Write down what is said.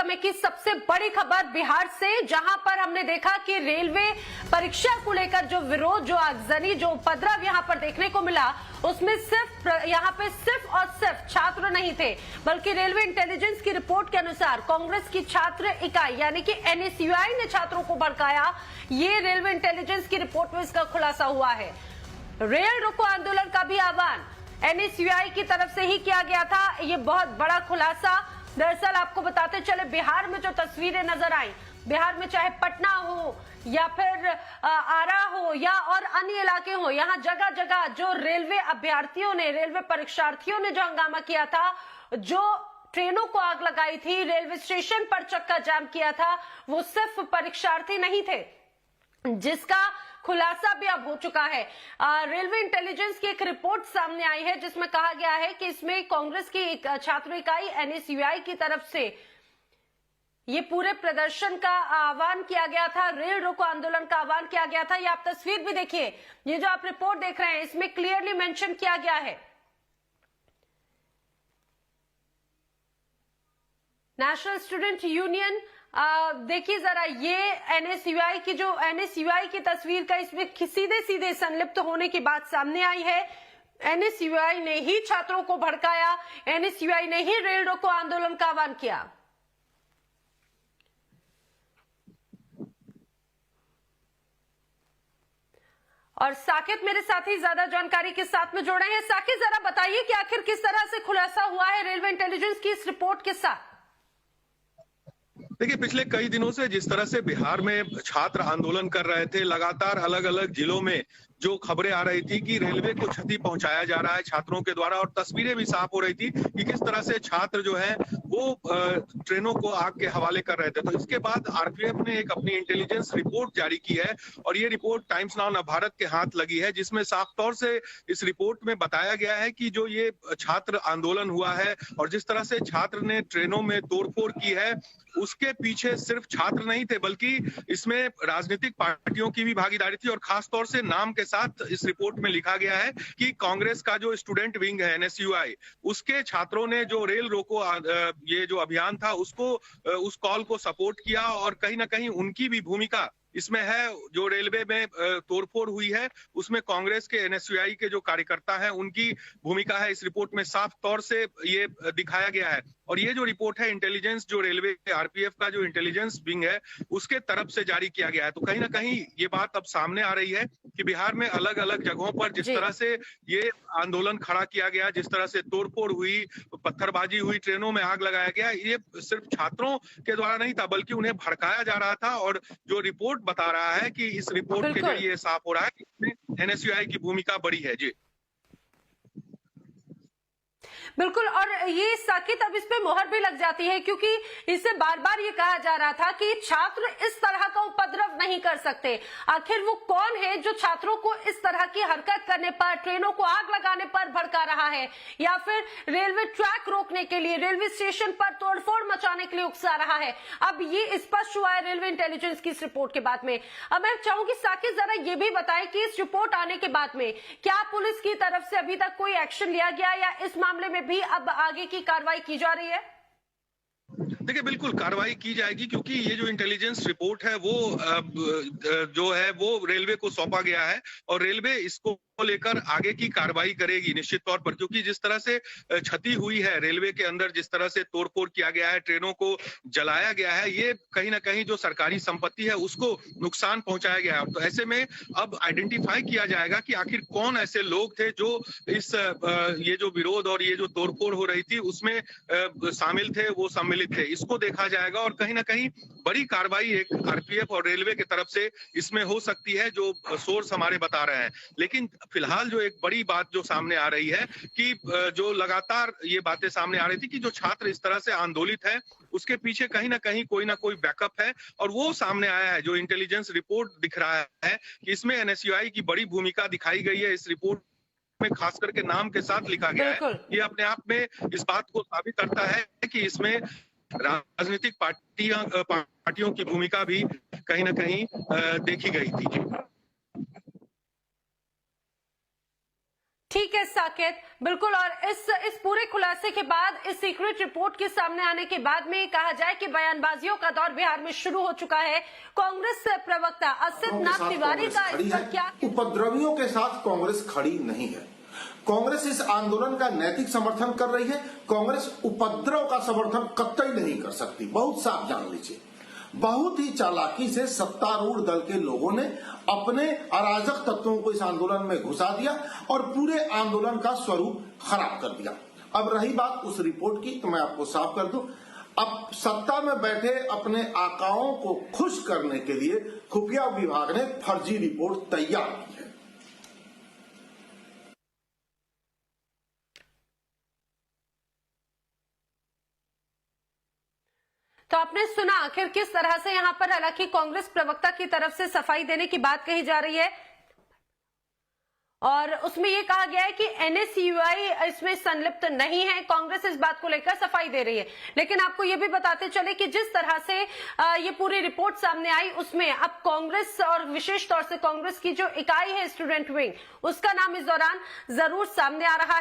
समय की सबसे बड़ी खबर बिहार से, जहां पर हमने देखा कि रेलवे परीक्षा को लेकर जो विरोध, जो आगजनी, जो उपद्रव यहां पर देखने को मिला, उसमें यहां पे सिर्फ और सिर्फ छात्र नहीं थे, बल्कि रेलवे इंटेलिजेंस की रिपोर्ट के अनुसार कांग्रेस की छात्र इकाई यानी कि एनएसयूआई ने छात्रों को भड़काया। ये रेलवे इंटेलिजेंस की रिपोर्ट में इसका खुलासा हुआ है। रेल रोको आंदोलन का भी आह्वान एनएसयूआई की तरफ से ही किया गया था। ये बहुत बड़ा खुलासा। दरअसल आपको बताते चले, बिहार में जो तस्वीरें नजर आई, बिहार में चाहे पटना हो या फिर आरा हो या और अन्य इलाके हो, यहाँ जगह जगह जो रेलवे अभ्यर्थियों ने, रेलवे परीक्षार्थियों ने जो हंगामा किया था, जो ट्रेनों को आग लगाई थी, रेलवे स्टेशन पर चक्का जाम किया था, वो सिर्फ परीक्षार्थी नहीं थे, जिसका खुलासा भी अब हो चुका है। रेलवे इंटेलिजेंस की एक रिपोर्ट सामने आई है जिसमें कहा गया है कि इसमें कांग्रेस की एक छात्र इकाई एनएसयूआई की तरफ से ये पूरे प्रदर्शन का आह्वान किया गया था, रेल रोको आंदोलन का आह्वान किया गया था। ये आप तस्वीर भी देखिए, ये जो आप रिपोर्ट देख रहे हैं इसमें क्लियरली मेंशन किया गया है। नेशनल स्टूडेंट यूनियन, देखिए जरा, ये एनएसयूआई की तस्वीर का इसमें सीधे सीधे संलिप्त होने की बात सामने आई है। एनएसयूआई ने ही छात्रों को भड़काया, एनएसयूआई ने ही रेल रोको आंदोलन का आह्वान किया। और साकिब मेरे साथ ही ज्यादा जानकारी के साथ में जुड़े हैं। साकिब, जरा बताइए कि आखिर किस तरह से खुलासा हुआ है रेलवे इंटेलिजेंस की इस रिपोर्ट के साथ। देखिए, पिछले कई दिनों से जिस तरह से बिहार में छात्र आंदोलन कर रहे थे, लगातार अलग अलग जिलों में जो खबरें आ रही थी कि रेलवे को क्षति पहुंचाया जा रहा है छात्रों के द्वारा, और तस्वीरें भी साफ हो रही थी कि किस तरह से छात्र जो है वो ट्रेनों को आग के हवाले कर रहे थे। तो इसके बाद आरपीएफ ने एक अपनी इंटेलिजेंस रिपोर्ट जारी की है, और ये रिपोर्ट टाइम्स नाउ नवभारत के हाथ लगी है, जिसमें साफ तौर से इस रिपोर्ट में बताया गया है कि जो ये छात्र आंदोलन हुआ है और जिस तरह से छात्र ने ट्रेनों में तोड़फोड़ की है, उसके पीछे सिर्फ छात्र नहीं थे, बल्कि इसमें राजनीतिक पार्टियों की भी भागीदारी थी। और खास तौर से नाम के साथ इस रिपोर्ट में लिखा गया है कि कांग्रेस का जो स्टूडेंट विंग है एनएसयूआई, उसके छात्रों ने जो रेल रोको ये जो अभियान था उसको, उस कॉल को सपोर्ट किया, और कहीं ना कहीं उनकी भी भूमिका इसमें है। जो रेलवे में तोड़फोड़ हुई है उसमें कांग्रेस के एनएसयूआई के जो कार्यकर्ता हैं उनकी भूमिका है, इस रिपोर्ट में साफ तौर से ये दिखाया गया है। और ये जो रिपोर्ट है इंटेलिजेंस, जो रेलवे आरपीएफ का जो इंटेलिजेंस विंग है उसके तरफ से जारी किया गया है। तो कहीं ना कहीं ये बात अब सामने आ रही है कि बिहार में अलग अलग जगहों पर जिस तरह से ये आंदोलन खड़ा किया गया, जिस तरह से तोड़फोड़ हुई, पत्थरबाजी हुई, ट्रेनों में आग लगाया गया, ये सिर्फ छात्रों के द्वारा नहीं था, बल्कि उन्हें भड़काया जा रहा था। और जो रिपोर्ट बता रहा है कि इस रिपोर्ट के जरिए साफ हो रहा है कि इसमें एनएसयूआई की भूमिका बड़ी है। जी बिल्कुल, और ये साकिब अब इस पे मोहर भी लग जाती है, क्योंकि इससे बार बार ये कहा जा रहा था कि छात्र इस तरह का उपद्रव नहीं कर सकते। आखिर वो कौन है जो छात्रों को इस तरह की हरकत करने पर, ट्रेनों को आग लगाने पर भड़का रहा है, या फिर रेलवे ट्रैक रोकने के लिए, रेलवे स्टेशन पर तोड़फोड़ मचाने के लिए उकसा रहा है। अब ये स्पष्ट हुआ है रेलवे इंटेलिजेंस की इस रिपोर्ट के बाद में। अब मैं चाहूंगी साकिब जरा ये भी बताएं कि इस रिपोर्ट आने के बाद में क्या पुलिस की तरफ से अभी तक कोई एक्शन लिया गया, या इस मामले में भी अब आगे की कार्रवाई की जा रही है? देखिए, बिल्कुल कार्रवाई की जाएगी, क्योंकि ये जो इंटेलिजेंस रिपोर्ट है वो जो है वो रेलवे को सौंपा गया है, और रेलवे इसको लेकर आगे की कार्रवाई करेगी निश्चित तौर पर। क्योंकि जिस तरह से क्षति हुई है रेलवे के अंदर, जिस तरह से तोड़फोड़ किया गया है, ट्रेनों को जलाया गया है, ये कहीं ना कहीं जो सरकारी संपत्ति है उसको नुकसान पहुंचाया गया है। तो ऐसे में अब आइडेंटिफाई किया जाएगा कि आखिर कौन ऐसे लोग थे जो इस ये जो विरोध और ये जो तोड़फोड़ हो रही थी उसमें शामिल थे, वो सम्मिलित थे। इसको देखा जाएगा, और कहीं ना कहीं बड़ी कार्रवाई एक आरपीएफ और रेलवे की तरफ से इसमें हो सकती है, जो सोर्स हमारे बता रहे हैं। लेकिन फिलहाल जो एक बड़ी बात जो सामने आ रही है कि जो लगातार ये बातें सामने आ रही थी कि जो छात्र इस तरह से आंदोलित है उसके पीछे कहीं ना कोई बैकअप है, और वो सामने आया है। जो इंटेलिजेंस रिपोर्ट दिख रहा है कि इसमें एनएसयूआई की बड़ी भूमिका दिखाई गई है, इस रिपोर्ट में खास करके नाम के साथ लिखा गया है। ये अपने आप में इस बात को साबित करता है कि इसमें राजनीतिक पार्टियों की भूमिका भी कहीं ना कहीं देखी गई थी। ठीक है साकेत, बिल्कुल। और इस पूरे खुलासे के बाद, इस सीक्रेट रिपोर्ट के सामने आने के बाद में कहा जाए कि बयानबाजियों का दौर बिहार में शुरू हो चुका है। कांग्रेस प्रवक्ता असित नाथ तिवारी का इस पर क्या? उपद्रवियों के साथ कांग्रेस खड़ी नहीं है। कांग्रेस इस आंदोलन का नैतिक समर्थन कर रही है। कांग्रेस उपद्रव का समर्थन कतई नहीं कर सकती। बहुत साफ जान लीजिए। बहुत ही चालाकी से सत्तारूढ़ दल के लोगों ने अपने अराजक तत्वों को इस आंदोलन में घुसा दिया और पूरे आंदोलन का स्वरूप खराब कर दिया। अब रही बात उस रिपोर्ट की, तो मैं आपको साफ कर दूं, अब सत्ता में बैठे अपने आकाओं को खुश करने के लिए खुफिया विभाग ने फर्जी रिपोर्ट तैयार की है। तो आपने सुना आखिर किस तरह से यहां पर, हालांकि कांग्रेस प्रवक्ता की तरफ से सफाई देने की बात कही जा रही है और उसमें यह कहा गया है कि एनएसयूआई इसमें संलिप्त नहीं है। कांग्रेस इस बात को लेकर सफाई दे रही है। लेकिन आपको यह भी बताते चले कि जिस तरह से ये पूरी रिपोर्ट सामने आई, उसमें अब कांग्रेस और विशेष तौर से कांग्रेस की जो इकाई है स्टूडेंट विंग, उसका नाम इस दौरान जरूर सामने आ रहा है।